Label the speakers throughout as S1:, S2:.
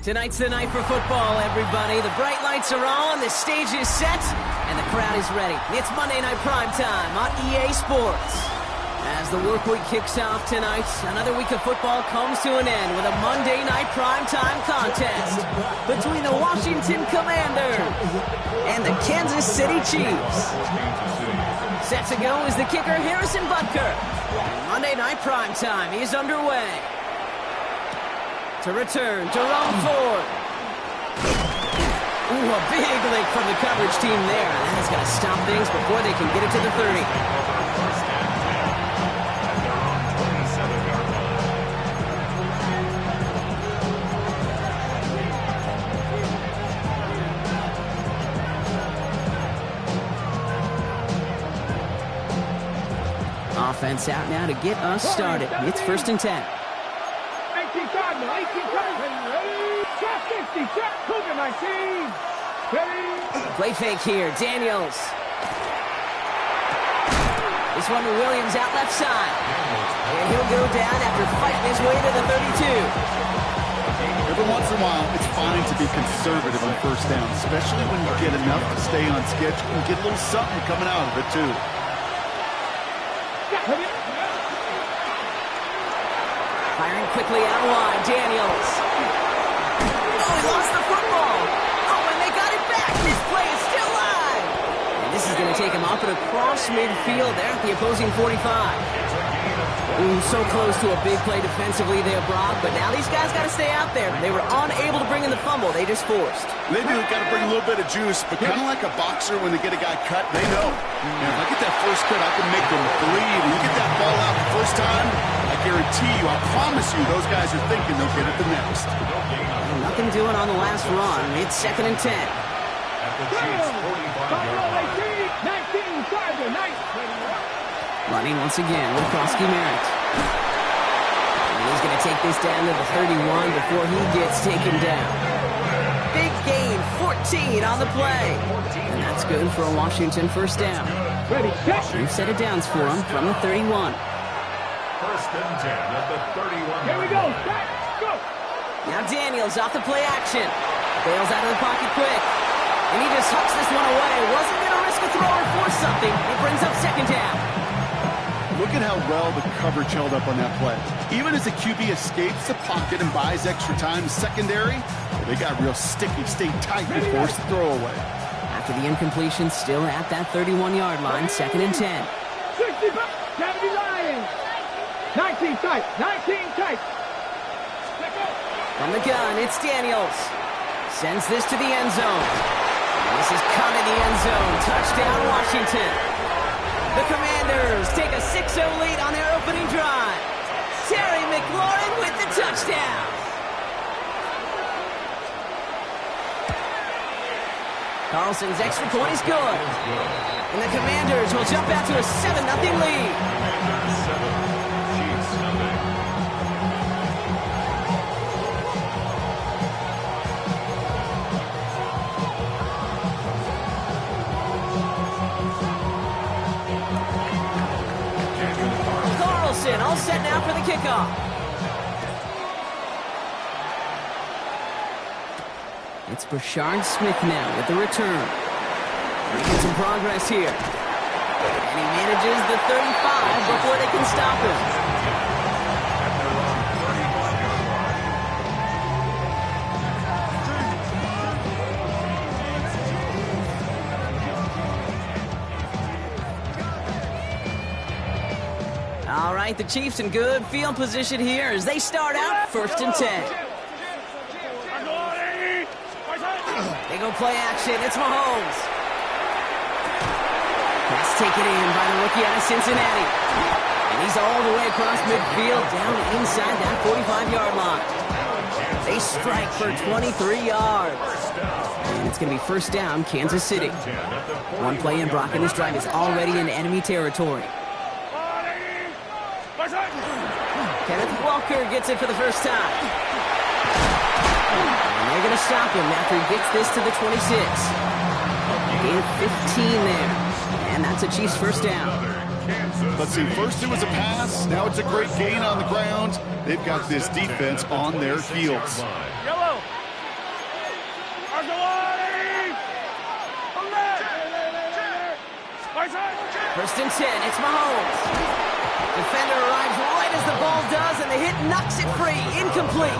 S1: Tonight's the night for football, everybody. The bright lights are on, the stage is set, and the crowd is ready. It's Monday Night Primetime on EA Sports. As the work week kicks off tonight, another week of football comes to an end with a Monday Night Primetime contest between the Washington Commanders and the Kansas City Chiefs. Set to go is the kicker, Harrison Butker. Monday Night Primetime is underway. To return, Jerome Ford. Ooh, a big lick from the coverage team there. And that's going to stop things before they can get it to the 30. Offense out now to get us started. It's 1st and 10. Play fake here, Daniels. This one to Williams out left side. And he'll go down after fighting his way to the 32.
S2: Every once in a while, it's fine to be conservative on 1st down, especially when you get enough to stay on schedule and get a little something coming out of it, too.
S1: Firing quickly out wide, Daniels. Oh, he lost the football. Oh, and they got it back. This play is still live. And this is going to take him off and across midfield there at the opposing 45. Ooh, so close to a big play defensively there, Brock. But now these guys got to stay out there. They were unable to bring in the fumble. They just forced.
S2: They do got to bring a little bit of juice, but kind of like a boxer when they get a guy cut, they know. If I get that first cut, I can make them bleed. And you get that ball out the first time, I guarantee you, I promise you, those guys are thinking they'll get it the next.
S1: Well, nothing doing on the last run. It's 2nd and 10.
S3: At the Chiefs' 45-yard line.
S1: Running once again with Krosky Merritt. And he's going to take this down to the 31 before he gets taken down. Big gain, 14 on the play. And that's good for a Washington 1st down. New set of downs for him from the 31.
S3: 1st and 10 at the 31.
S4: Here we go. Go.
S1: Now Daniels off the play action. Bails out of the pocket quick. And he just hucks this one away. Wasn't going to risk a throw or force something. It brings up 2nd down.
S2: Look at how well the coverage held up on that play. Even as the QB escapes the pocket and buys extra time, secondary, they got real sticky, stayed tight and forced the throw away.
S1: After the incompletion, still at that 31-yard line, 2nd and 10.
S4: 65, 70 Lions. 19 tight, 19 tight.
S1: From the gun, it's Daniels. Sends this to the end zone. And this is caught in the end zone. Touchdown, Washington. The Commanders take a 6-0 lead on their opening drive. Terry McLaurin with the touchdown. Carlson's extra point is good. And the Commanders will jump out to a 7-0 lead.
S3: Chiefs nothing.
S1: Carlson all set now for the kickoff. It's Brashard Smith now with the return. Making some progress here. And he manages the 35 before they can stop him. All right, the Chiefs in good field position here as they start out 1st and 10. They go play action. It's Mahomes. Pass taken in by the rookie out of Cincinnati. And he's all the way across midfield down inside that 45-yard line. They strike for 23 yards. And it's going to be 1st down, Kansas City. One play in, Brock, and this drive is already in enemy territory. Kenneth Walker gets it for the first time. And they're going to stop him after he gets this to the 26. Gain of 15 there. And that's a Chiefs 1st down.
S2: Let's see, first it was a pass, now it's a great gain on the ground. They've got this defense on their heels.
S4: Yellow.
S1: 1st and 10, it's Mahomes. Defender arrives right as the ball does, and the hit knocks it free. Incomplete.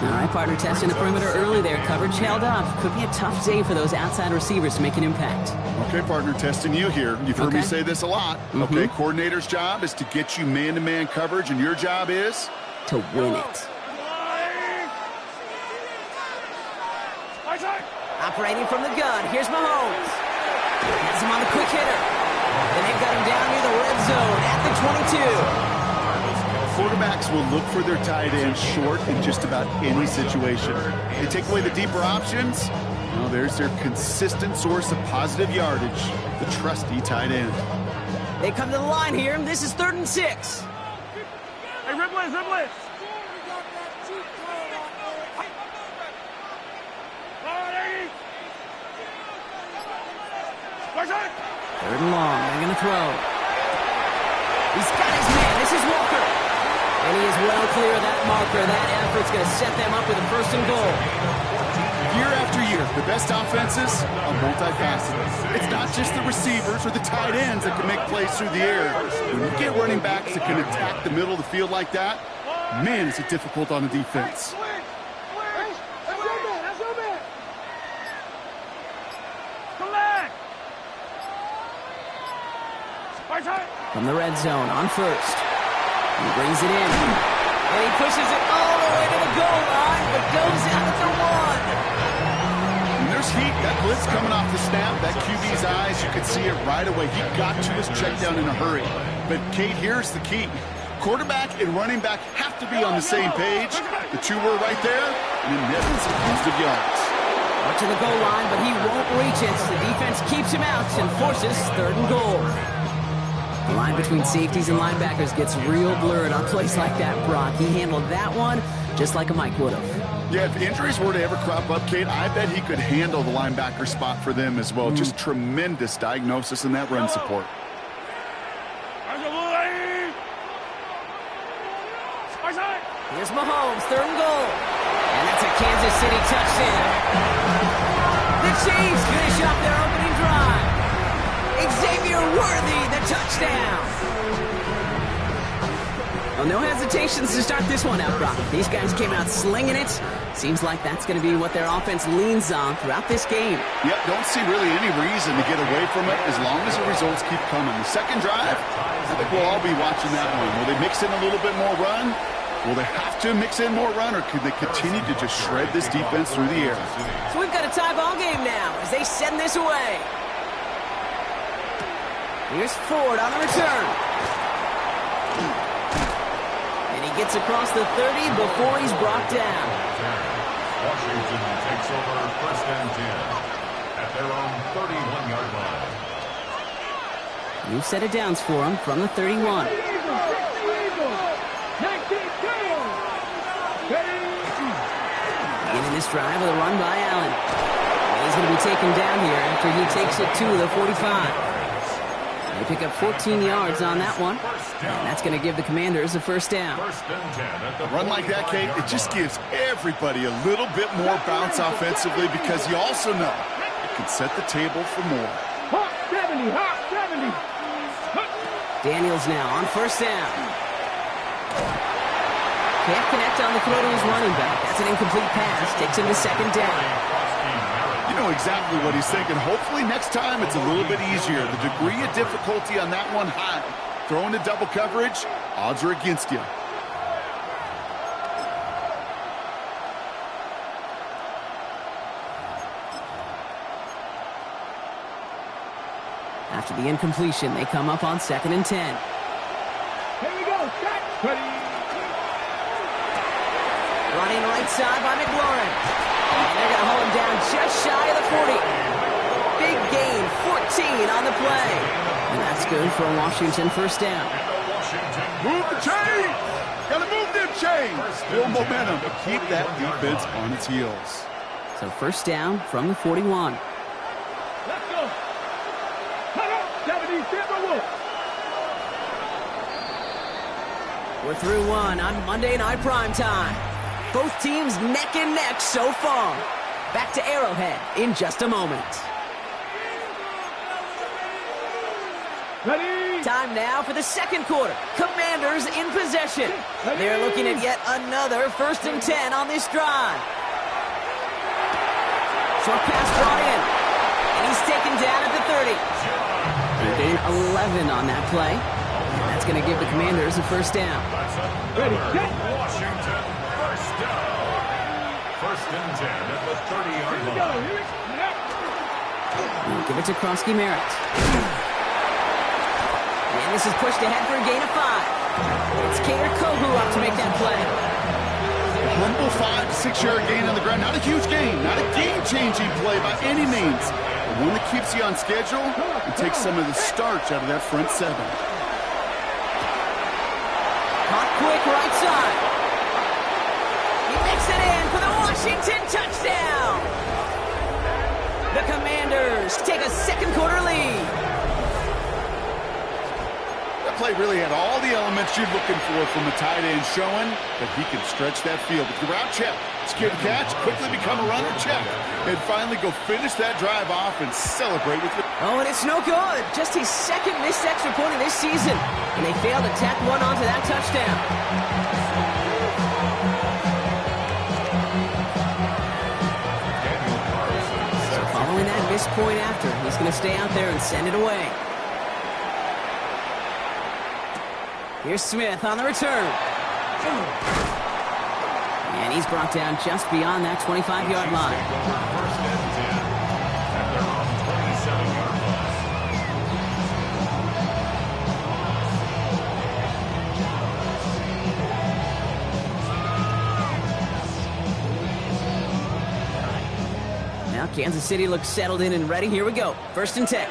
S1: All right, partner testing the perimeter early there. Coverage held up. Could be a tough day for those outside receivers to make an impact.
S2: Okay, partner, testing you here. You've heard me say this a lot. Okay, coordinator's job is to get you man-to-man coverage, and your job is?
S1: To win it. Operating from the gun, here's Mahomes. Has him on the quick hitter. And they've got him down near the red zone at the 22.
S2: Quarterbacks will look for their tight end short in just about any situation. They take away the deeper options. Well, there's their consistent source of positive yardage, the trusty tight end.
S1: They come to the line here, and this is 3rd and 6.
S4: Hey, Riblets.
S1: 3rd and long, they're going to throw. He's got his man, this is Walker. And he is well clear of that marker. That effort's going to set them up with a 1st and goal.
S2: Year after year, the best offenses are multifaceted. It's not just the receivers or the tight ends that can make plays through the air. When you get running backs that can attack the middle of the field like that, man, is it difficult on the defense.
S1: From the red zone on 1st. He brings it in. And he pushes it all the way to the goal line, but goes out at the 1.
S2: When there's heat, that blitz coming off the snap, that QB's eyes, you could see it right away. He got to his check down in a hurry. But, Kate, here's the key. Quarterback and running back have to be on the same page. The two were right there, and then netted some positive yards.
S1: Up to the goal line, but he won't reach it. The defense keeps him out and forces 3rd and goal. The line between safeties and linebackers gets real blurred on plays like that, Brock. He handled that one just like a Mike would have.
S2: Yeah, if injuries were to ever crop up, Kate, I bet he could handle the linebacker spot for them as well. Just tremendous diagnosis in that run support.
S1: Here's Mahomes, 3rd and goal. And that's a Kansas City touchdown. The Chiefs finish up their opening drive. Xavier Worthy, the touchdown. Well, no hesitations to start this one out, Brock. These guys came out slinging it. Seems like that's going to be what their offense leans on throughout this game.
S2: Yep, don't see really any reason to get away from it as long as the results keep coming. The second drive, I think we'll all be watching that one. Will they mix in a little bit more run? Will they have to mix in more run, or could they continue to just shred this defense through the air?
S1: So we've got a tie ball game now as they send this away. Here's Ford on the return. And he gets across the 30 before he's brought down.
S3: Washington takes over 1st and 10. at their own 31-yard line.
S1: New set of downs for him from the 31. Beginning this drive with a run by Allen. He's going to be taken down here after he takes it to the 45. They pick up 14 yards on that one, and that's going to give the Commanders a first down.
S2: A run like that, Kate, it just gives everybody a little bit more bounce offensively because you also know it can set the table for more.
S4: Hot 70, hot 70.
S1: Daniels now on first down. Can't connect on the throw to his running back. That's an incomplete pass. Takes him to second down.
S2: You know exactly what he's thinking. Hopefully next time it's a little bit easier. The degree of difficulty on that one high. Throwing to double coverage, odds are against you.
S1: After the incompletion, they come up on 2nd and 10.
S4: Here we go. Set. Ready.
S1: Running right side by McLaurin. And they're going to hold him down just shy of the 40. Big gain, 14 on the play. And that's good for a Washington first down.
S2: Move the chain! Gotta move them chains! Build momentum to keep that defense on its heels.
S1: So first down from the 41.
S4: Let's go. Cut up. 70, Timberwolves.
S1: We're through one on Monday Night Primetime. Both teams neck and neck so far. Back to Arrowhead in just a moment.
S4: Ready.
S1: Time now for the second quarter. Commanders in possession. They're looking at yet another 1st and 10 on this drive. Short pass brought in. And he's taken down at the 30. They gain 11 on that play. And that's going to give the Commanders a first down.
S4: Ready. Set.
S3: Washington, first down. 1st and 10 at the 30-yard
S4: Here we go.
S3: line.
S4: Here we go.
S1: We'll give it to Krosky Merritt. And this is pushed ahead for a gain of 5. It's Kader Kohu up to make that play.
S2: A humble 5 to 6 yard gain on the ground. Not a huge gain, not a game-changing play by any means. But one that keeps you on schedule and takes some of the starch out of that front 7.
S1: Caught quick right side. He makes it in for the Washington touchdown. The Commanders take a second quarter lead.
S2: That play really had all the elements you're looking for from a tight end, showing that he can stretch that field with the route check, secure the catch, quickly become a runner check, and finally go finish that drive off and celebrate with it.
S1: Oh, and it's no good. Just his second missed extra point of this season. And they failed to tack one onto that touchdown. So following that missed point after, he's going to stay out there and send it away. Here's Smith on the return. And he's brought down just beyond that 25-yard line.
S3: 1st and 10 at their own 27-yard line.
S1: Now Kansas City looks settled in and ready. Here we go. 1st and 10.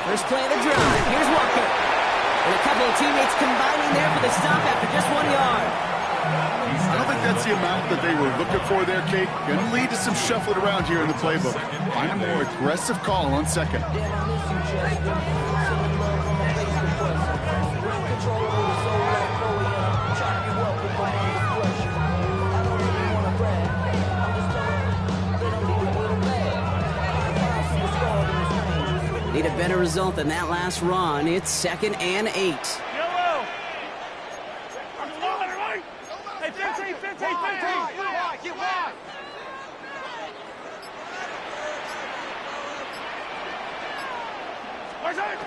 S1: First play of the drive. Here's Walker. And a couple of teammates combining there for the stop after just 1 yard.
S2: I don't think that's the amount that they were looking for there, Kate. Going to lead to some shuffling around here in the playbook. Find a more aggressive call on 2nd.
S1: Need a better result than that last run. It's 2nd and 8.
S4: Yellow. I'm slow, everybody. Hey, 15, 15, 15. Get wide. Where's it?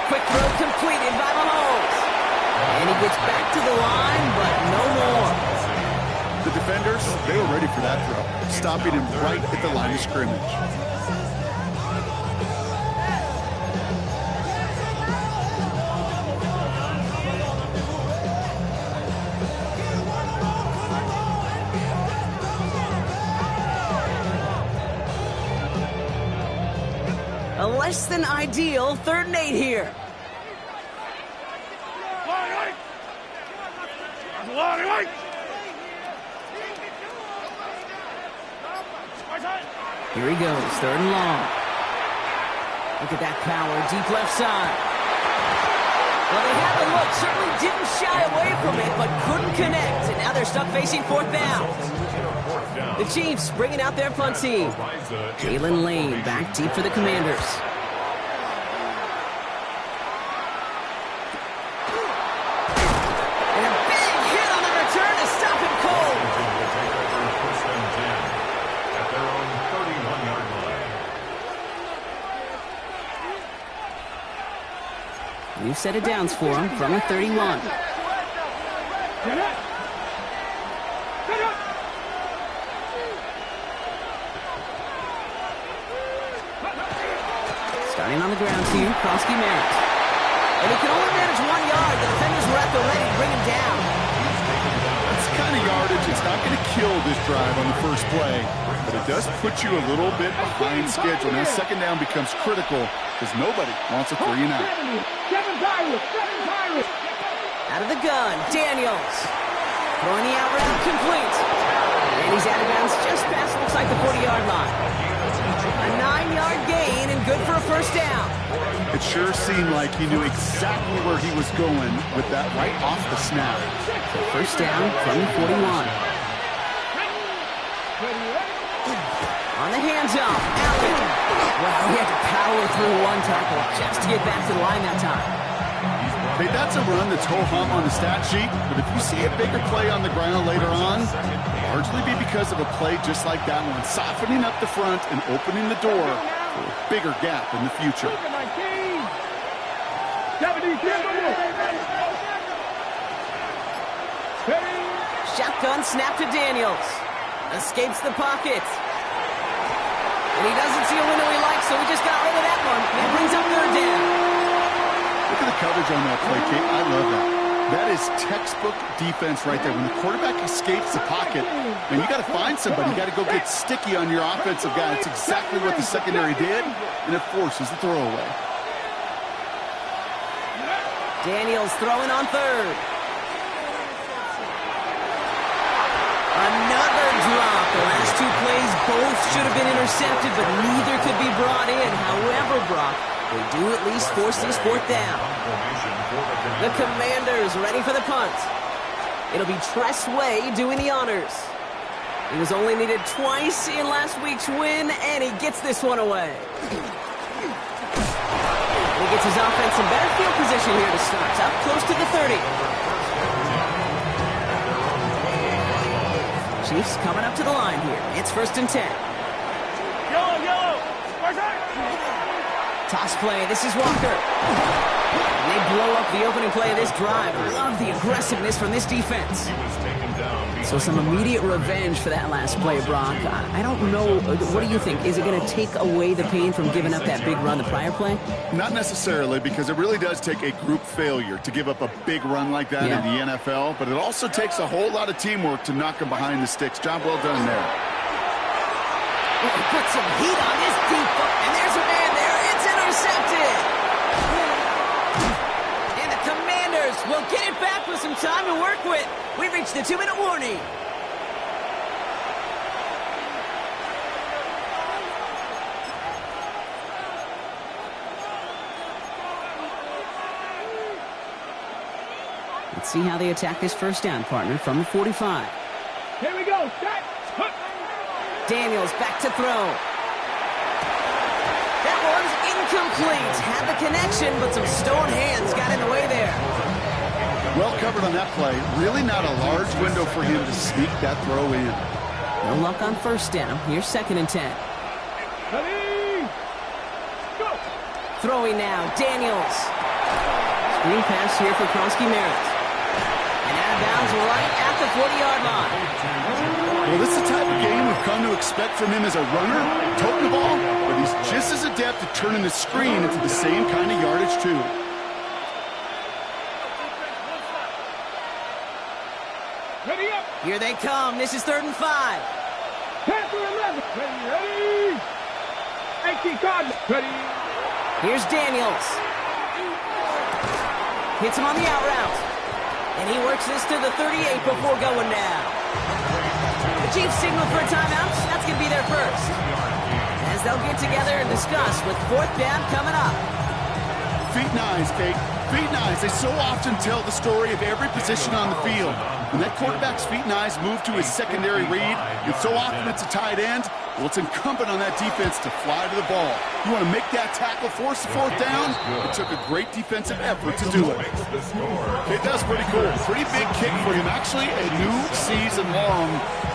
S1: Quick throw completed by Mahomes. And he gets back to the line, but no more.
S2: The defenders, they were ready for that throw, stopping him right at the line of scrimmage.
S1: less than ideal 3rd and 8 here. Here he goes, 3rd and long. Look at that power, deep left side. Well, they had the look, certainly didn't shy away from it, but couldn't connect, and now they're stuck facing 4th down. The Chiefs bringing out their punt team. Jalen Lane back deep for the Commanders. And a big hit on the return to stop him cold.
S3: First and 10 at their own 31-yard line.
S1: New set of downs for him from the 31. Starting on the ground here, Krosky Merritt. And he can only manage 1 yard. The defenders were at the ready to bring him down.
S2: That's the kind of yardage. It's not going to kill this drive on the first play, but it does put you a little bit behind schedule. Now 2nd down becomes critical because nobody wants a 3 and out.
S1: Out of the gun, Daniels. Throwing the out route complete. And he's out of bounds just past, looks like, the 40-yard line. A 9-yard gain and good for a 1st down.
S2: It sure seemed like he knew exactly where he was going with that right off the snap.
S1: So 1st down from the 41. On the hands-off, Allen. Wow, he had to power through 1 tackle just to get back to the line that time.
S2: Hey, that's a run that's ho-hum on the stat sheet, but if you see a bigger play on the ground later on, largely be because of a play just like that one, softening up the front and opening the door for a bigger gap in the future.
S1: Shotgun snap to Daniels. Escapes the pocket. And he doesn't see a window he likes, so he just got rid of that one. And it brings up 3rd down.
S2: Look at the coverage on that play, Kate. I love that. That is textbook defense right there. When the quarterback escapes the pocket, and you got to find somebody. You got to go get sticky on your offensive guy. It's exactly what the secondary did, and it forces the throwaway.
S1: Daniels throwing on 3rd. Another drop. The last 2 plays both should have been intercepted, but neither could be brought in. However, Brock, they do at least force this 4th down. The Commanders ready for the punt. It'll be Tress Way doing the honors. He was only needed twice in last week's win, and he gets this one away. He gets his offense in better field position here to start. Up close to the 30. Chiefs coming up to the line here. It's 1st and 10.
S4: Yellow.
S1: Toss play. This is Walker. And they blow up the opening play of this drive. Love the aggressiveness from this defense. So some immediate revenge for that last play, Brock. I don't know. What do you think? Is it going to take away the pain from giving up that big run the prior play?
S2: Not necessarily, because it really does take a group failure to give up a big run like that in the NFL. But it also takes a whole lot of teamwork to knock them behind the sticks. Job well done there.
S1: He put some heat on this deep ball, and there's a man there. It's intercepted. And the Commanders will get it back with some time to work with. We've reached the 2-minute warning. Let's see how they attack this 1st down, partner, from the 45.
S4: Here we go. Set.
S1: Daniels back to throw. That one's incomplete. Had the connection, but some stone hands got in the way there.
S2: Well covered on that play. Really not a large window for him to sneak that throw in.
S1: No luck on 1st down. Here's 2nd and 10.
S4: Ready. Go.
S1: Throwing now, Daniels. Screen pass here for Krosky Merritt. And out of bounds right at the 40-yard line.
S2: Well, this is the type of game we've come to expect from him as a runner, toting the ball, but he's just as adept at turning the screen into the same kind of yardage, too.
S4: Ready up.
S1: Here they come. This is 3rd and 5.
S4: Pass to 11. Ready. 18 Cardinals. Ready.
S1: Here's Daniels. Hits him on the out route. And he works this to the 38 before going down. The Chiefs signal for a timeout. That's going to be their first. As they'll get together and discuss with fourth down coming up.
S2: Feet nice, Kate. Feet nice. They so often tell the story of every position on the field. When that quarterback's feet nice move to his secondary read, and so often it's a tight end, well, it's incumbent on that defense to fly to the ball. You want to make that tackle, force the fourth down? It took a great defensive effort to do it. It does pretty cool. Pretty big kick for him. Actually, a new season long.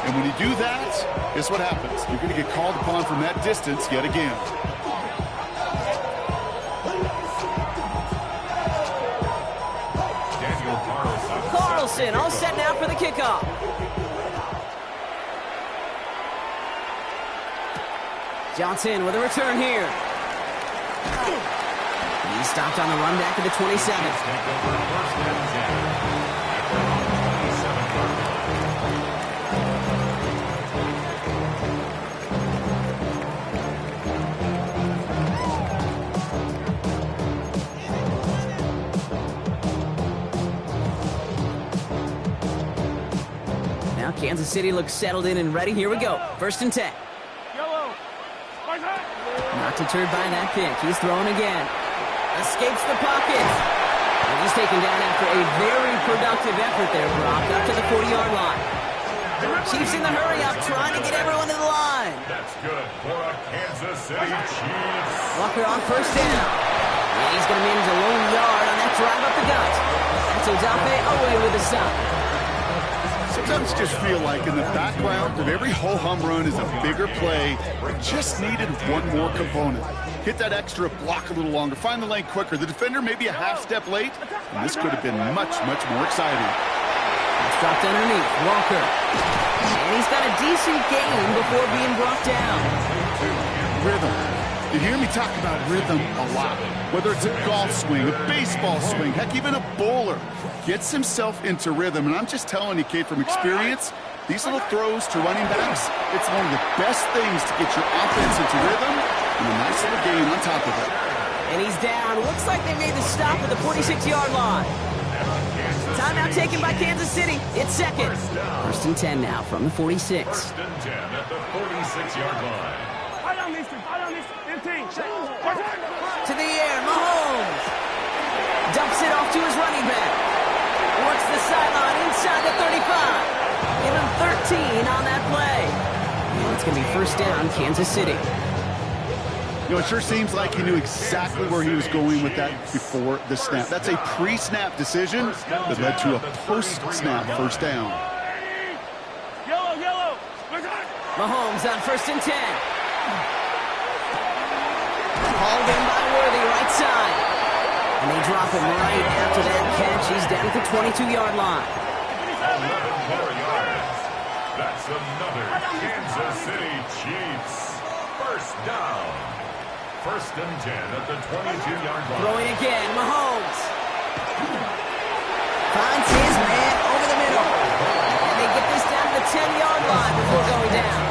S2: And when you do that, guess what happens? You're going to get called upon from that distance yet again.
S1: Carlson all set now for the kickoff. Johnson with a return here. He stopped on the run back at the 27. Now Kansas City looks settled in and ready. Here we go. 1st and 10. Not deterred by that pick. He's throwing again. Escapes the pocket. And he's taken down after a very productive effort there, Brock, up to the 40-yard line. Chiefs in the hurry up, trying to get everyone to the line.
S3: That's good for a Kansas City Chiefs.
S1: Walker on 1st down. And he's going to manage a lone yard on that drive up the gut. That's Odafe away with a stop.
S2: Sometimes you just feel like in the background of every ho-hum run is a bigger play. Just needed one more component. Hit that extra block a little longer. Find the lane quicker. The defender may be a half step late, and this could have been much, much more exciting.
S1: It's dropped underneath. Walker. And he's got a decent gain before being brought down.
S2: Rhythm. You hear me talk about rhythm a lot. Whether it's a golf swing, a baseball swing, heck, even a bowler gets himself into rhythm. And I'm just telling you, Kate, from experience, these little throws to running backs, it's one of the best things to get your offense into rhythm and a nice little gain on top of it.
S1: And he's down. Looks like they made the stop at the 46-yard line. Timeout taken by Kansas City. It's 2nd. 1st and 10 now from the 46.
S3: 1st and 10 at the 46-yard line.
S1: To the air, Mahomes. Dumps it off to his running back. Works the sideline inside the 35. Give him 13 on that play. And it's going to be 1st down, Kansas City.
S2: You know, it sure seems like he knew exactly where he was going with that before the snap. That's a pre-snap decision that led to a post-snap 1st down.
S1: Mahomes on 1st and 10. Hauled in by Worthy, right side. And they drop him right after that catch. He's down at the 22-yard line.
S3: 11 more yards. That's another Kansas City Chiefs 1st down. 1st and 10 at the 22-yard line.
S1: Throwing again, Mahomes. Finds his man over the middle. And they get this down to the 10-yard line before going down.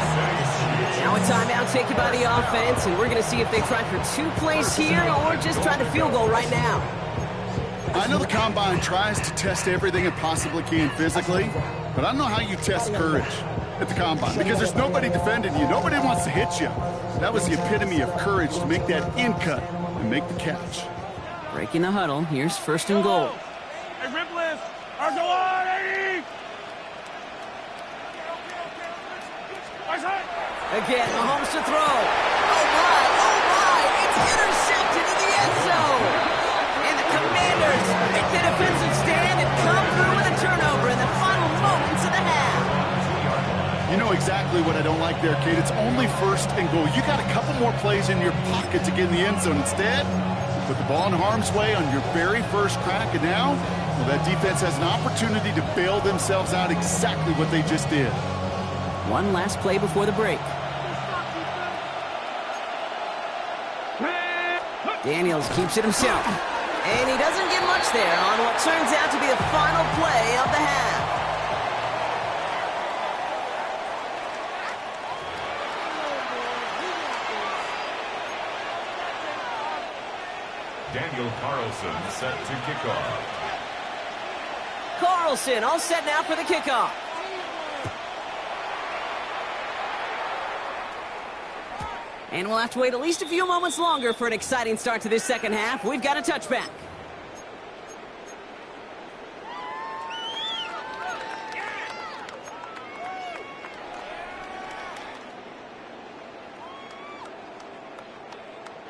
S1: Now a timeout taken by the offense, and we're going to see if they try for 2 plays here or just try to field goal right now.
S2: I know the Combine tries to test everything it possibly can physically, but I don't know how you test courage at the Combine because there's nobody defending you. Nobody wants to hit you. That was the epitome of courage to make that in cut and make the catch.
S1: Breaking the huddle. Here's 1st and goal.
S4: Hey, Ripley, our goal on 80.
S1: Again, Mahomes to throw. Oh my, it's intercepted in the end zone. And the Commanders make the defensive stand and come through with a turnover in the final moments of the half.
S2: You know exactly what I don't like there, Kate. It's only 1st and goal. You got a couple more plays in your pocket to get in the end zone. Instead, you put the ball in harm's way on your very first crack, and now, well, that defense has an opportunity to bail themselves out exactly what they just did.
S1: One last play before the break. Daniels keeps it himself. And he doesn't get much there on what turns out to be the final play of the half.
S3: Daniel Carlson set to kick off.
S1: Carlson all set now for the kickoff. And we'll have to wait at least a few moments longer for an exciting start to this second half. We've got a touchback.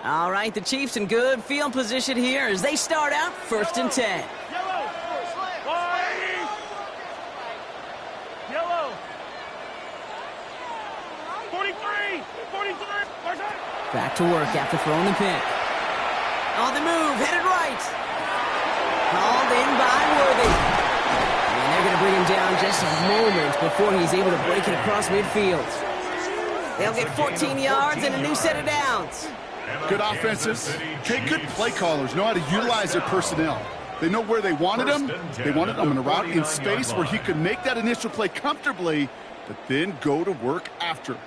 S1: All right, the Chiefs in good field position here as they start out 1st and 10.
S4: Yellow. 43.
S1: Back to work after throwing the pick. On the move, headed right. Called in by Worthy. And they're going to bring him down just a moment before he's able to break it across midfield. They'll get 14 yards and a new set of downs.
S2: Good offenses. Okay, good play callers know how to utilize their personnel. They know where they wanted him. They wanted him in a route in space where he could make that initial play comfortably, but then go to work after.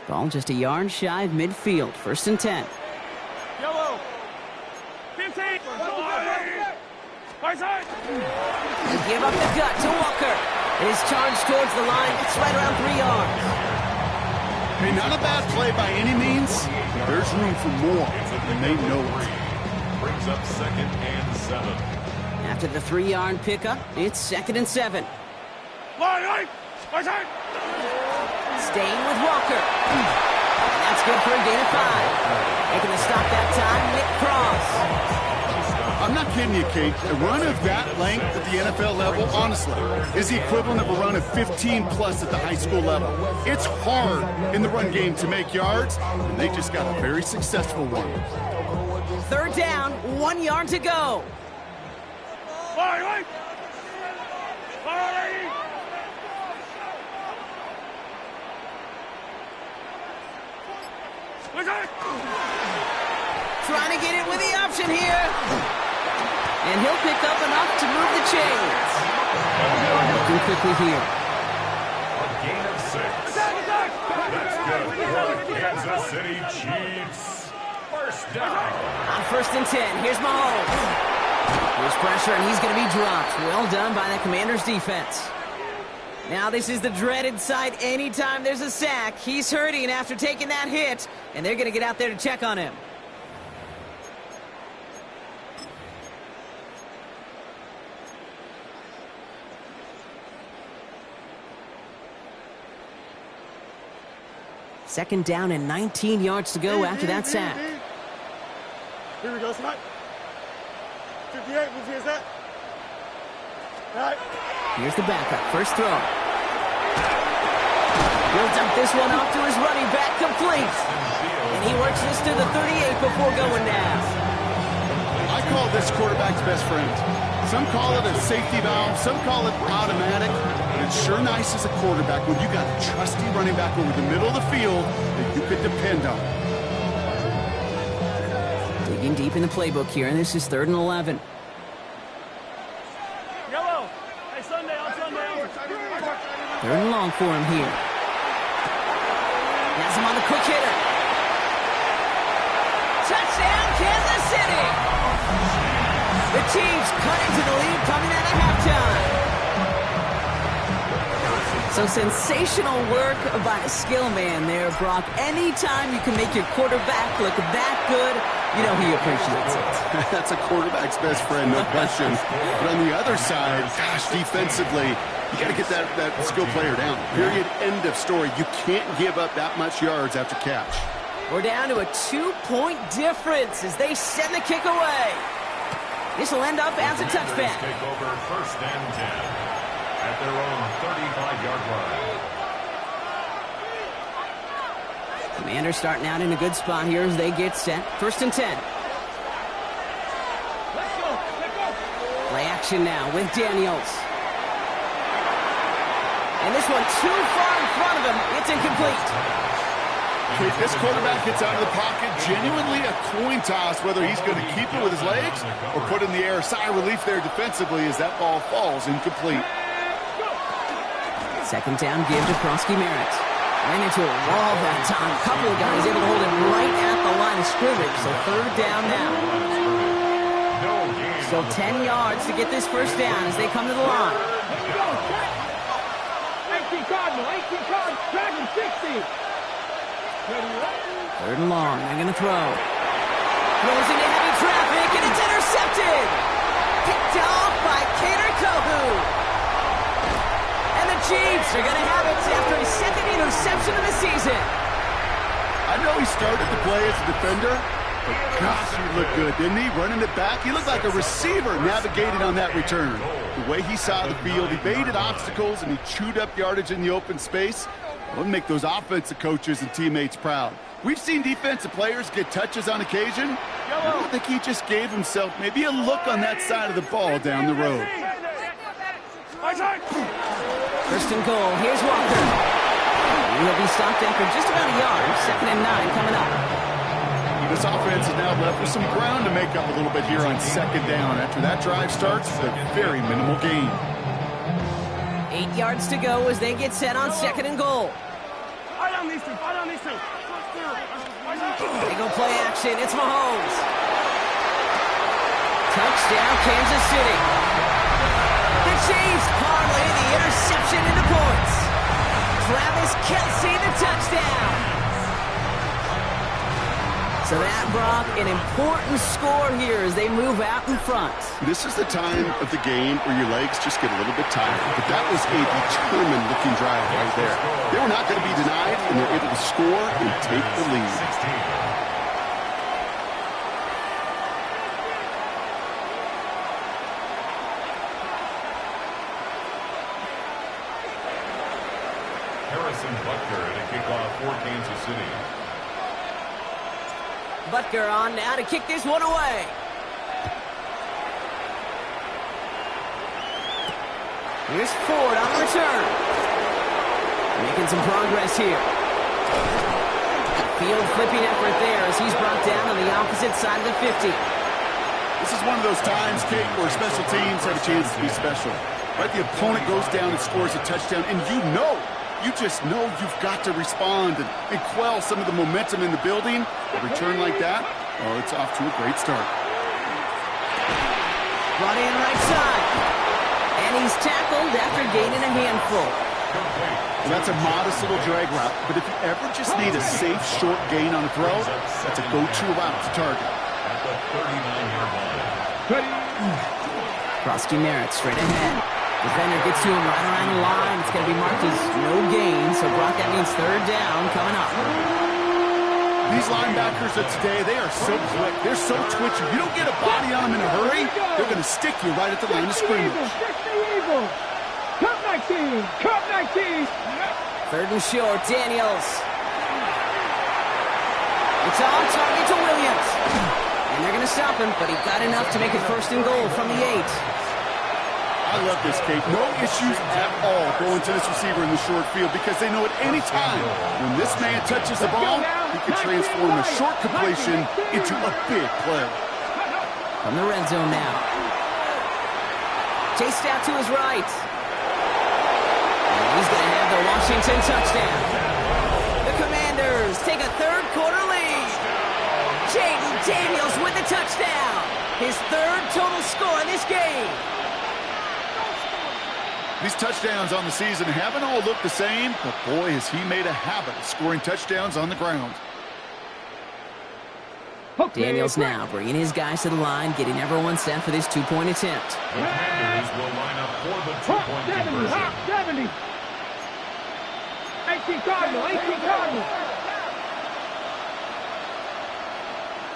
S1: Ball just a yard shy of midfield. 1st and 10.
S4: Yellow. 15. Right side.
S1: And give up the gut to Walker. It is charged towards the line. It's right around 3 yards.
S2: Hey, not a bad play by any means. There's room for more, and they know it.
S3: Brings up 2nd and 7.
S1: After the 3-yard pickup, it's 2nd and 7.
S4: Right side.
S1: Staying with Walker. And that's good for a gain of 5. Making the stop that time, Nick Cross.
S2: I'm not kidding you, Kate. A run of that length at the NFL level, honestly, is the equivalent of a run of 15-plus at the high school level. It's hard in the run game to make yards, and they just got a very successful one.
S1: 3rd down, 1 yard to go.
S4: Right.
S1: Trying to get it with the option here. And he'll pick up enough to move the chains. Looking quickly here.
S3: A gain of 6. That's good for Kansas City Chiefs. 1st down.
S1: On 1st and 10, here's Mahomes. Here's pressure, and he's going to be dropped. Well done by the Commanders' defense. Now this is the dreaded sight anytime there's a sack. He's hurting after taking that hit, and they're going to get out there to check on him. Second down and 19 yards to go after that sack.
S4: Here we go, Smart. 58, who's that? Right.
S1: Here's the backup, first throw. He'll dump this one off to his running back, complete. And he works this to the 38 before going down.
S2: I call this quarterback's best friend. Some call it a safety valve, some call it automatic. But it's sure nice as a quarterback when you got a trusty running back over the middle of the field that you could depend on.
S1: Digging deep in the playbook here, and this is 3rd and 11.
S4: Yellow. Hey, Sunday, on Sunday.
S1: 3rd and long for him here. Has him on the quick hitter. Touchdown, Kansas City! The Chiefs cut into the lead coming out of halftime. So sensational work by a skill man there, Brock. Anytime you can make your quarterback look that good, you know he appreciates it.
S2: That's a quarterback's best friend, no question. But on the other side, gosh, defensively, you got to get that skill player down. Period. End of story. You can't give up that much yards after catch.
S1: We're down to a 2-point difference as they send the kick away. This will end up as a touchback.
S3: Take over 1st and 10 at their own 35-yard line.
S1: Commanders starting out in a good spot here as they get set. 1st and 10. Play action now with Daniels. And this one too far in front of him. It's incomplete.
S2: If this quarterback gets out of the pocket, genuinely a coin toss whether he's going to keep it with his legs or put it in the air. Sigh of relief there defensively as that ball falls incomplete.
S1: 2nd down, give to Prosky Merritt. Ran into a wall that time. A couple of guys able to hold him right at the line of scrimmage. So third down now. So 10 yards to get this first down as they come to the line.
S4: 18 Cardinal, Dragon 60.
S1: Third and long, they're going to throw. Throws into heavy traffic, and it's intercepted. Picked off by Kader Kohou. And the Chiefs are going to have it after his second interception of the season.
S2: I know he started to play as a defender, but gosh, he looked good, didn't he? Running it back, he looked like a receiver navigating on that return. The way he saw the field, he evaded obstacles, and he chewed up yardage in the open space. It'll make those offensive coaches and teammates proud. We've seen defensive players get touches on occasion. I think he just gave himself maybe a look on that side of the ball down the road.
S1: First and goal, here's Walker. He'll be stopped after just about a yard. 2nd and 9 coming up.
S2: This offense is now left with some ground to make up a little bit here on 2nd down. After that drive starts, a very minimal gain.
S1: 8 yards to go as they get set on 2nd and goal. They go play action. It's Mahomes. Touchdown, Kansas City. The Chiefs parlay the interception into points. Travis Kelce, the touchdown. So that, Brock, an important score here as they move out in front.
S2: This is the time of the game where your legs just get a little bit tired. But that was a determined-looking drive right there. They were not going to be denied, and they're able to score and take the lead.
S3: Harrison Butker at a kickoff for Kansas City.
S1: Butker on now to kick this one away. Here's Ford on the return. Making some progress here. Field flipping effort there as he's brought down on the opposite side of the 50.
S2: This is one of those times, Kate, where special teams have a chance to be special. Right? The opponent goes down and scores a touchdown, and you just know you've got to respond and quell some of the momentum in the building. A return like that, oh, it's off to a great start.
S1: Brought in right side. And he's tackled after gaining a handful.
S2: And that's a modest little drag route, but if you ever just need a safe, short gain on a throw, that's a go-to route to target.
S3: At the 39-yard line.
S1: Krosky Merritt straight ahead. Defender gets to him right around the line. It's going to be marked as no gain, so Brock, that means third down coming up.
S2: These linebackers of today, they are so quick. They're so twitchy. You don't get a body on them in a hurry, they're going to stick you right at the line of scrimmage.
S4: Cup 19! Cup 19!
S1: Third and short, Daniels. It's on target to Williams. And they're going to stop him, but he got enough to make it first and goal from the 8.
S2: I love this, Kate. No issues at all going to this receiver in the short field because they know at any time when this man touches the ball, he can transform a short completion into a big play.
S1: From the red zone now. Chased out to his right. And he's going to have the Washington touchdown. The Commanders take a third-quarter lead. Jaden Daniels with the touchdown. His third total score in this game.
S2: These touchdowns on the season haven't all looked the same, but boy, has he made a habit of scoring touchdowns on the ground.
S1: Daniels now bringing his guys to the line, getting everyone set for this two-point attempt.
S3: The Commanders will line up for the two-point conversion.
S4: 70! 18 Cardinal! 18 Cardinal!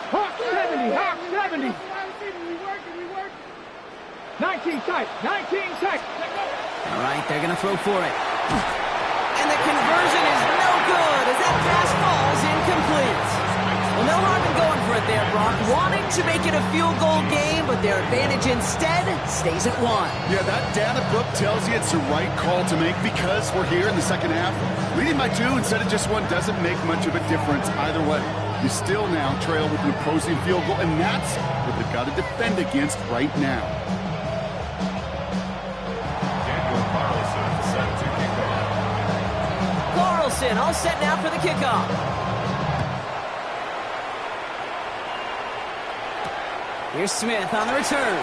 S4: Hawk 70! Hawk 70! 19 tight! 19 tight!
S1: All right, they're going to throw for it. And the conversion is no good as that pass falls incomplete. Well, no harm in going for it there, Brock. Wanting to make it a field goal game, but their advantage instead stays at 1.
S2: Yeah, that data book tells you it's the right call to make because we're here in the second half. Leading by 2 instead of just 1 doesn't make much of a difference either way. You still now trail with an opposing field goal, and that's what they've got to defend against right now.
S1: Wilson all set now for the kickoff. Here's Smith on the return.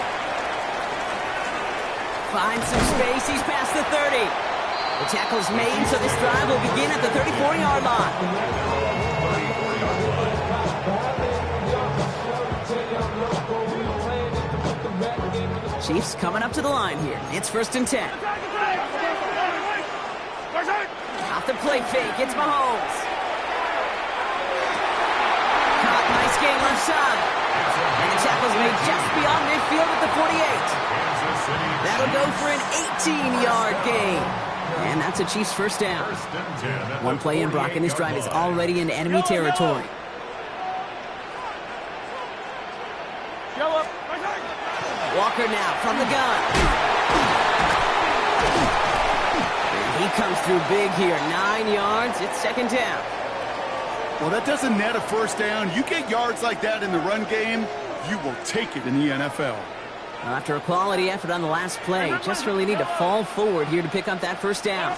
S1: Finds some space. He's past the 30. The tackle's made, so this drive will begin at the 34-yard line. Chiefs coming up to the line here. It's 1st and 10. Off the play fake. It's Mahomes. Caught. Nice gain left side. And the tackle's made just beyond midfield at the 48. That'll go for an 18-yard gain. And that's a Chiefs first down. One play in, Brock, and this drive is already into enemy territory. Walker now from the gun. And he comes through big here. 9 yards. It's 2nd down.
S2: Well, that doesn't net a first down. You get yards like that in the run game, you will take it in the NFL.
S1: After a quality effort on the last play, just really need to fall forward here to pick up that first down.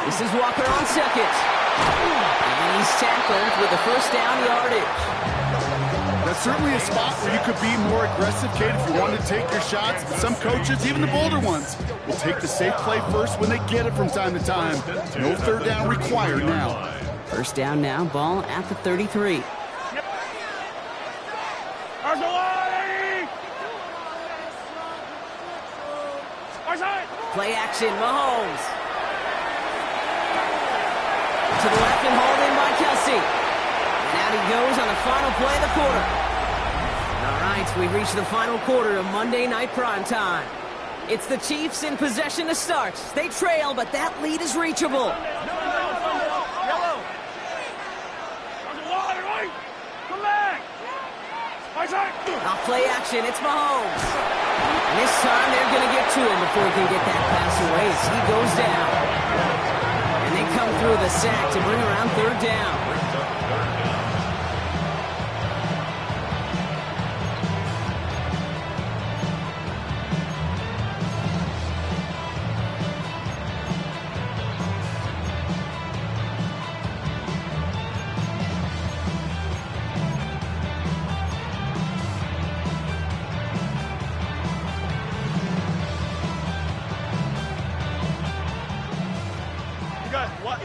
S1: This is Walker on second. And he's tackled with the first down yardage.
S2: That's certainly a spot where you could be more aggressive, Kate, if you wanted to take your shots. But some coaches, even the bolder ones, will take the safe play first when they get it from time to time. No third down required now.
S1: First down now, ball at the 33. Play action, Mahomes. To the left and hauled in by Kelsey. And out he goes on the final play of the quarter. All right, we've reached the final quarter of Monday Night Primetime. It's the Chiefs in possession to start. They trail, but that lead is reachable. Off play action, it's Mahomes. And this time they're going to get to him before he can get that pass away as he goes down. And they come through the sack to bring around 3rd down.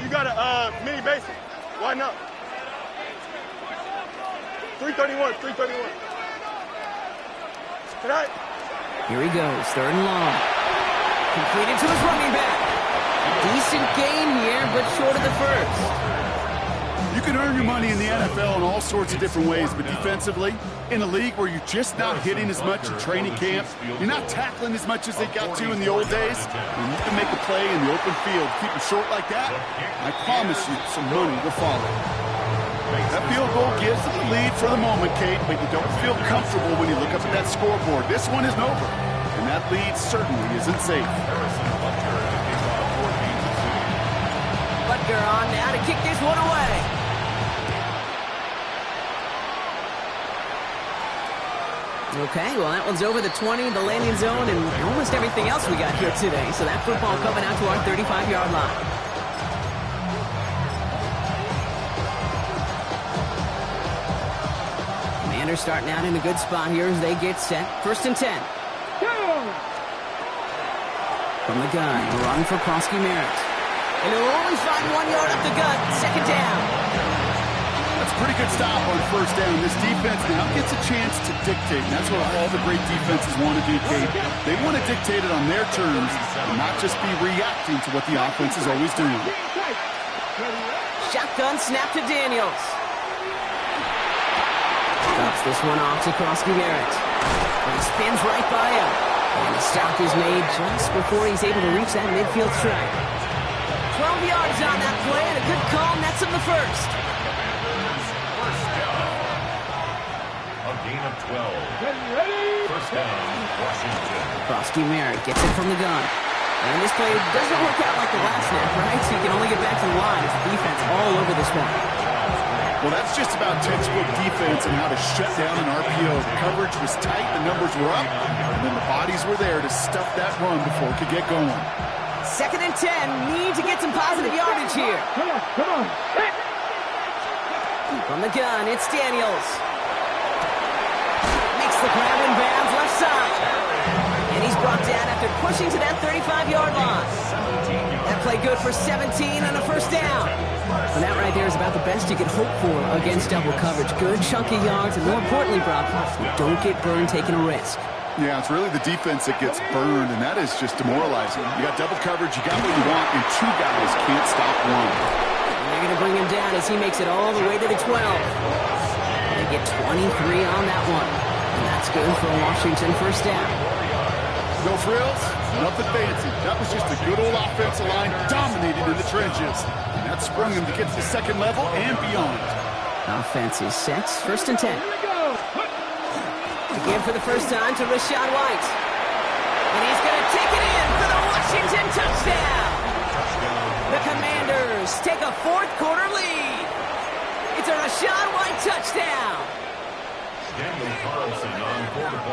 S4: You got a mini basic. Why not? 331, 331. Good night.
S1: Here he goes, 3rd and long. Completed to his running back. Decent gain here, but short of the first.
S2: You can earn your money in the NFL in all sorts of different ways, but defensively, in a league where you're just not hitting as much in training camp, you're not tackling as much as they got to in the old days, and you can make a play in the open field. Keep it short like that, I promise you some money will follow. That field goal gives the lead for the moment, Kate, but you don't feel comfortable when you look up at that scoreboard. This one isn't over, and that lead certainly isn't safe.
S1: Butker on now to kick this one away. Okay, well, that one's over the 20, the landing zone, and almost everything else we got here today. So that football coming out to our 35-yard line. Commanders starting out in a good spot here as they get set. 1st and 10. From the gun, a run for Krosky Merritt. And he'll only find 1 yard up the gut. 2nd down.
S2: That's a pretty good stop on 1st down. This defense now gets a chance to dictate, and that's what all the great defenses want to do, Kate. They want to dictate it on their terms and not just be reacting to what the offense is always doing.
S1: Shotgun snap to Daniels. Drops this one off to Krosky Merritt. And he spins right by him. And the stop is made just before he's able to reach that midfield strike. 12 yards on that play, and a good call nets him the first.
S3: A gain of 12. First down, Washington.
S1: Krosky Merritt gets it from the gun. And this play doesn't work out like the last snap, right? So you can only get back to the line as the defense all over this one.
S2: Well, that's just about textbook defense and how to shut down an RPO. The coverage was tight, the numbers were up, and then the bodies were there to stuff that run before it could get going.
S1: 2nd and 10. Need to get some positive yardage here.
S4: Come on.
S1: From the gun, it's Daniels. Makes the grab in bounds left side. And he's brought down after pushing to that 35-yard line. That play good for 17 on a first down. And that right there is about the best you could hope for against double coverage. Good chunky yards, and more importantly, Brock, don't get burned taking a risk.
S2: Yeah, it's really the defense that gets burned, and that is just demoralizing. You got double coverage, you got what you want, and two guys can't stop one.
S1: And they're going to bring him down as he makes it all the way to the 12. They get 23 on that one. And that's good for Washington first down.
S2: No frills, nothing fancy. That was just a good old offensive line dominated in the trenches. And that sprung him to get to the second level and beyond.
S1: Offense is set. 1st and 10. Again for the first time to Rachaad White. And he's going to take it in for the Washington touchdown. The Commanders take a fourth-quarter lead. It's a Rachaad White touchdown.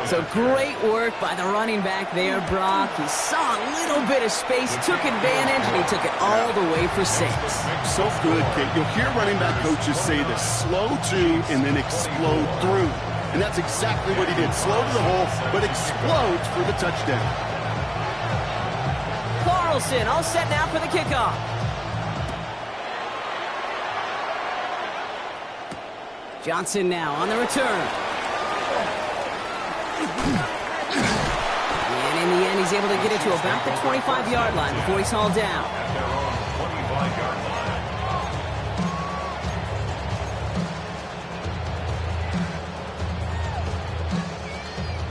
S1: So great work by the running back there, Brock. He saw a little bit of space, took advantage, and he took it all the way for 6.
S2: So good, Kate. You'll hear running back coaches say this: slow to and then explode through. And that's exactly what he did. Slow to the hole, but explodes for the touchdown.
S1: Carlson all set now for the kickoff. Johnson now on the return. And in the end, he's able to get it to about the 25-yard line before he's hauled down.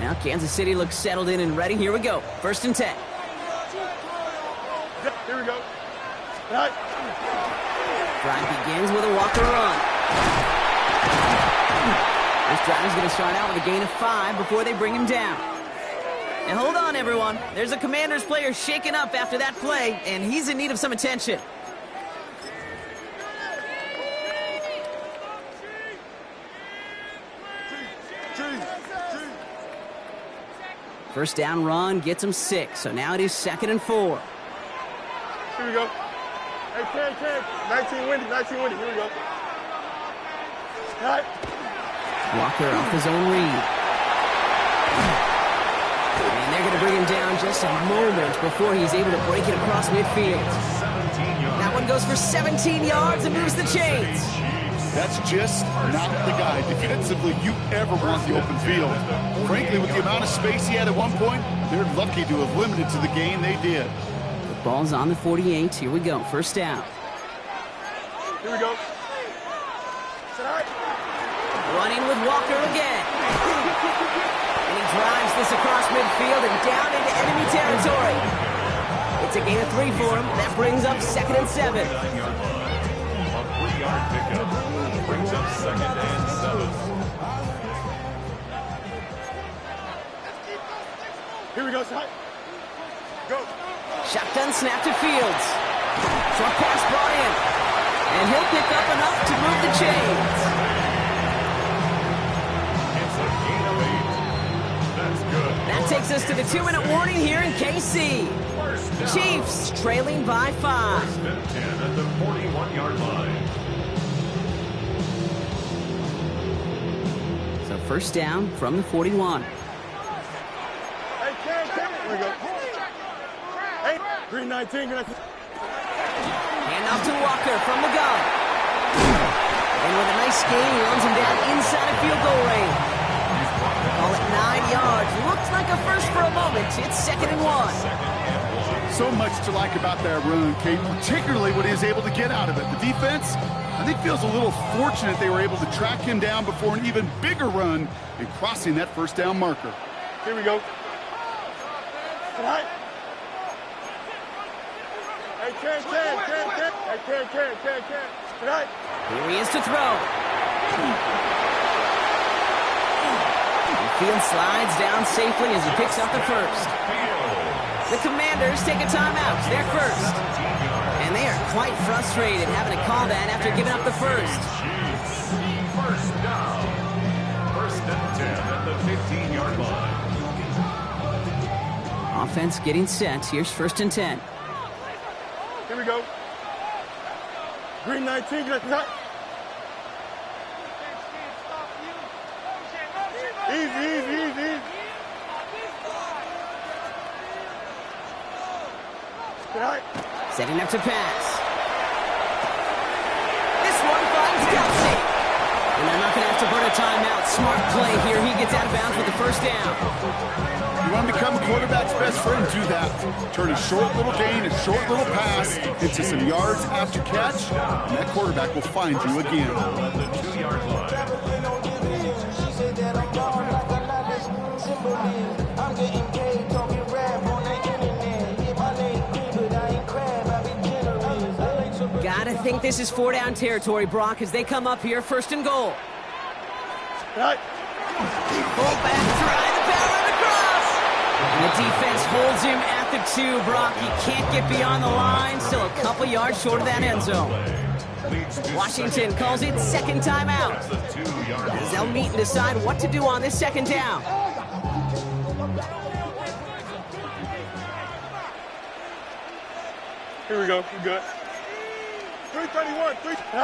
S1: Now Kansas City looks settled in and ready. Here we go. 1st and 10.
S4: Here we go. Right.
S1: Drive begins with a Walker run. This drive is going to start out with a gain of 5 before they bring him down. And hold on, everyone. There's a Commanders player shaken up after that play, and he's in need of some attention. First down run gets him 6, so now it is 2nd and 4.
S4: Here we go. Hey, Ken. 19 windy. Here we go. All right.
S1: Walker off his own read. And they're going to bring him down just a moment before he's able to break it across midfield. That one goes for 17 yards and moves the chains.
S2: That's just not the guy defensively you ever want the open field. Frankly, with the amount of space he had at one point, they're lucky to have limited to the game they did.
S1: The ball's on the 48. Here we go. First down.
S4: Here we go.
S1: Running with Walker again. And he drives this across midfield and down into enemy territory. It's a gain of 3 for him. That brings up 2nd and 7.
S3: A 3-yard pickup brings up 2nd and 7.
S4: Here we go, son. Go.
S1: Shotgun snap to Fields. Short pass brought in. And he'll pick up enough to move the chains. That takes us to the 2-minute warning here in KC. Chiefs trailing by 5.
S3: 1st and 10 at the 41-yard line.
S1: So first down from the 41.
S4: Hey, Ken. Here we go. Hey, green 19.
S1: Hand off to Walker from the gun. And with a nice gain, he runs him down inside of field goal range. Call it 9 yards. Looks like a first for a moment. It's 2nd and 1.
S2: So much to like about that run, Kate, particularly what he was able to get out of it. The defense, I think, feels a little fortunate they were able to track him down before an even bigger run and crossing that first down marker.
S4: Here we go. All right. Hey, Ken. Hey, Ken. All right.
S1: Here he is to throw. Field slides down safely as he picks up the first. The Commanders take a timeout. They're first. And they are quite frustrated having to call that after giving up the first.
S3: First down. 1st and 10 at the 15-yard line.
S1: Offense getting set. Here's 1st and 10.
S4: Here we go. Green 19, get that. Easy. Right.
S1: Setting up to pass. This one finds Kelsey. And they're not going to have to burn a timeout. Smart play here. He gets out of bounds with the first down.
S2: You want to become a quarterback's best friend, do that. Turn a short little gain, a short little pass into some yards after catch, and that quarterback will find you again.
S3: The 2-yard line.
S1: Gotta think this is 4-down territory, Brock, as they come up here, 1st and goal.
S4: Right.
S1: Fullback try the power of the cross. And the defense holds him at the 2, Brock. He can't get beyond the line. Still a couple yards short of that end zone. Washington calls it 2nd timeout. As they'll meet and decide what to do on this 2nd down.
S4: Here we go. We good. 331.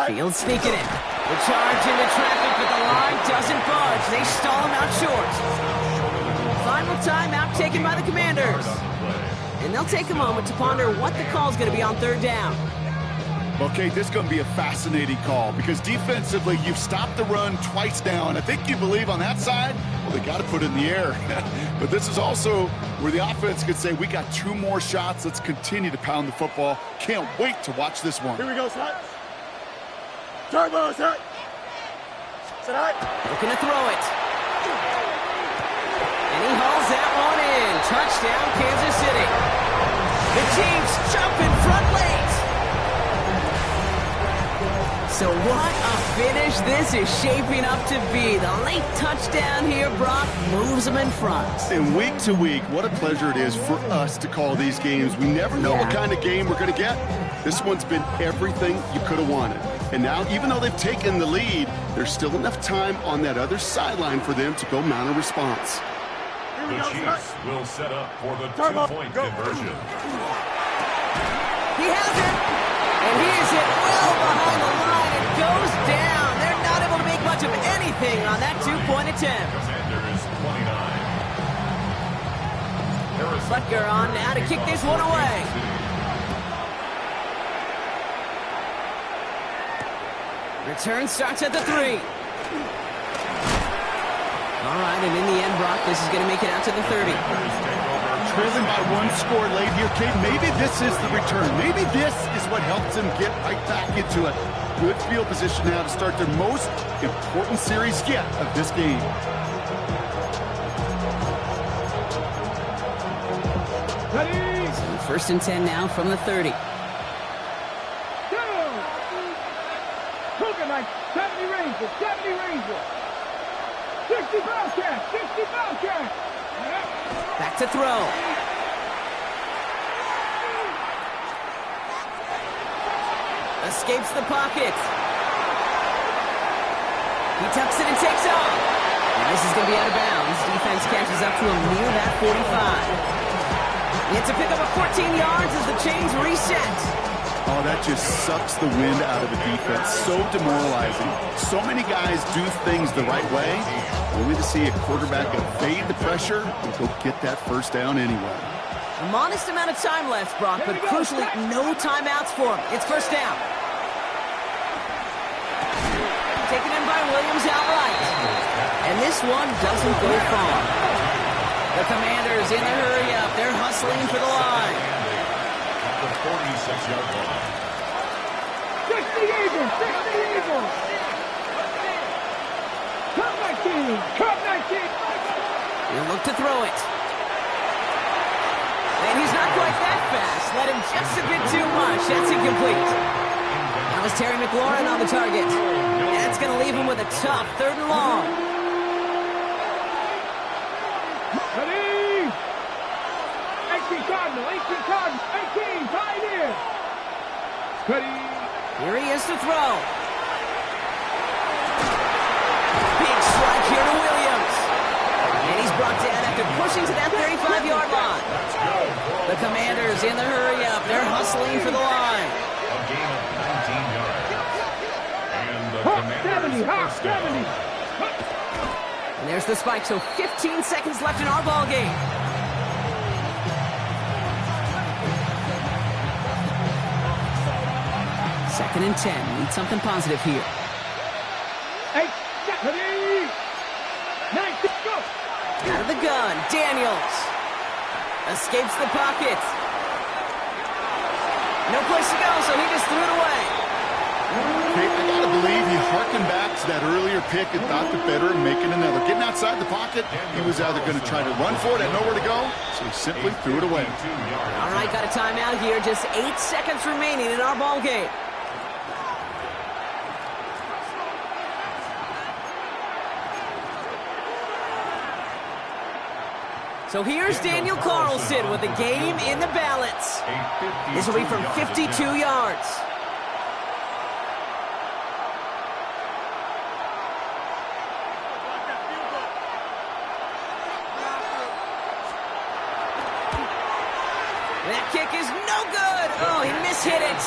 S1: Field sneaking in. The charge into traffic, but the line doesn't budge. They stall him out short. Final timeout taken by the Commanders. And they'll take a moment to ponder what the call is going to be on 3rd down.
S2: Okay, this is going to be a fascinating call because defensively, you've stopped the run twice now, and I think you believe on that side, well, they got to put it in the air. But this is also where the offense could say, we got 2 more shots. Let's continue to pound the football. Can't wait to watch this one.
S4: Here we go, son. Turbo, son. Set out.
S1: Looking to throw it. And he hauls that one in. Touchdown, Kansas City. The Chiefs jump in front late. So what a finish this is shaping up to be. The late touchdown here, Brock, moves them in front.
S2: And week to week, what a pleasure it is for us to call these games. We never know what kind of game we're going to get. This one's been everything you could have wanted. And now, even though they've taken the lead, there's still enough time on that other sideline for them to go mount a response.
S3: The Chiefs will set up for the 2-point conversion.
S1: He has it. And he is hit well behind the line. It goes down. They're not able to make much of anything on that 2-point attempt.
S3: Commanders 29.
S1: Butker on now to kick this one away. Return starts at the 3. All right, and in the end, Brock, this is going to make it out to the 30.
S2: Trailing by 1 score late here, Kate. Maybe this is the return. Maybe this is what helps them get right back into it. Good field position now to start their most important series yet of this game.
S1: So 1st and 10 now from the 30.
S5: Like 70 Rangers, 60 Bobcats, 60 Bobcats.
S1: Back to throw. Escapes the pocket. He tucks it and takes off. And this is going to be out of bounds. Defense catches up to him near that 45. It's a pickup of 14 yards as the chains reset.
S2: Oh, that just sucks the wind out of the defense. So demoralizing. So many guys do things the right way, only to see a quarterback evade the pressure and go get that 1st down anyway.
S1: A modest amount of time left, Brock, but crucially, no timeouts for him. It's 1st down. Taken in by Williams outright. And this one doesn't go far. The Commanders in the hurry-up. They're hustling for the line.
S3: The 46-yard line.
S5: 60 Eagles, 60 Eagles. Cup 19, Cup 19.
S1: He'll look to throw it. And he's not quite that fast. Let him just a bit too much. That's incomplete. That was Terry McLaurin on the target. That's going to leave him with a tough 3rd and long.
S5: Ready? 18 Cardinal, 18, Pioneer. Ready?
S1: Here he is to throw. Big strike here to Williams. And he's brought down after pushing to that 35-yard line. The Commanders in the hurry-up. They're hustling for the line.
S5: 70, hot, 70.
S1: And there's the spike, so 15 seconds left in our ball game. Second and 10. Need something positive here.
S5: 8, 70. 19, go.
S1: Out of the gun, Daniels. Escapes the pocket. No place to go, so he just threw it away.
S2: Okay, I gotta believe he harkened back to that earlier pick and thought the better of making another. Getting outside the pocket, he was either going to try to run for it and nowhere to go, so he simply threw it away.
S1: All right, got a timeout here. Just 8 seconds remaining in our ball game. So here's Daniel Carlson with the game in the balance. This will be from 52 yards. That kick is no good. Oh, he mishit it.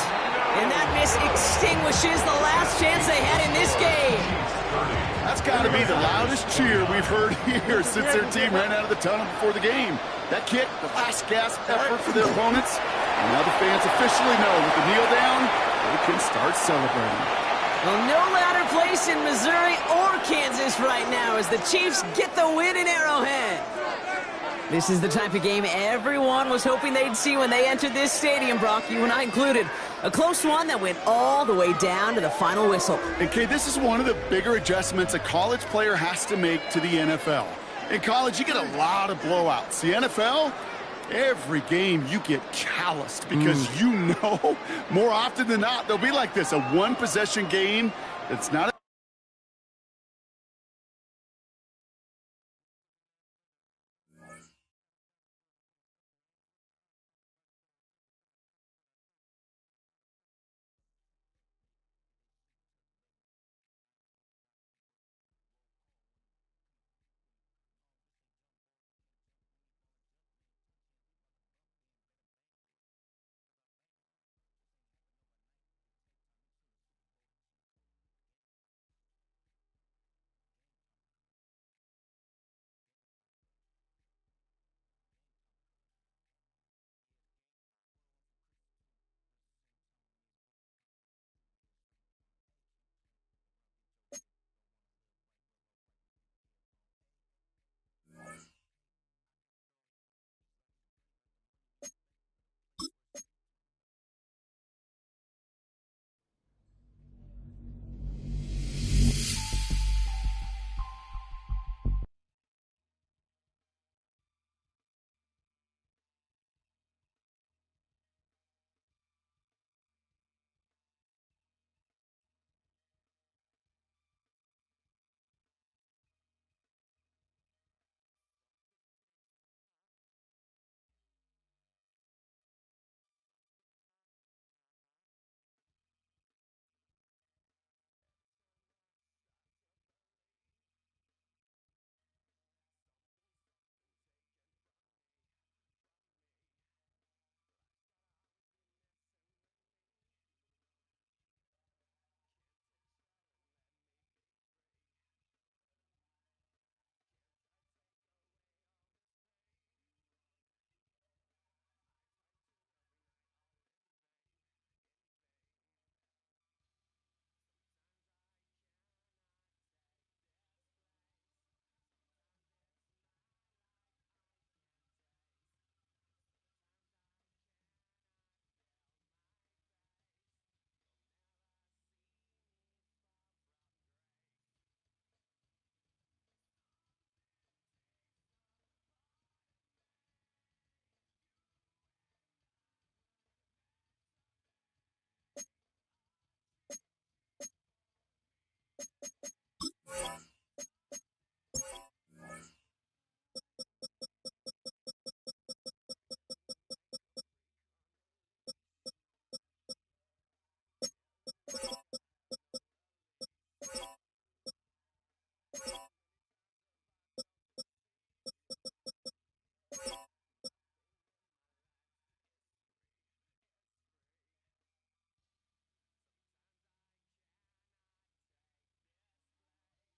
S1: And that miss extinguishes the last chance they had in this game.
S2: That's got to be the loudest cheer we've heard here since their team ran out of the tunnel before the game. That kick, the last gasp effort for their opponents. And now the fans officially know with the kneel down, they can start celebrating.
S1: Well, no louder place in Missouri or Kansas right now as the Chiefs get the win in Arrowhead. This is the type of game everyone was hoping they'd see when they entered this stadium, Brock, you and I included. A close one that went all the way down to the final whistle.
S2: And, Kay, this is one of the bigger adjustments a college player has to make to the NFL. In college, you get a lot of blowouts. The NFL, every game you get calloused because you know more often than not they'll be like this, a one-possession game. It's not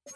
S6: You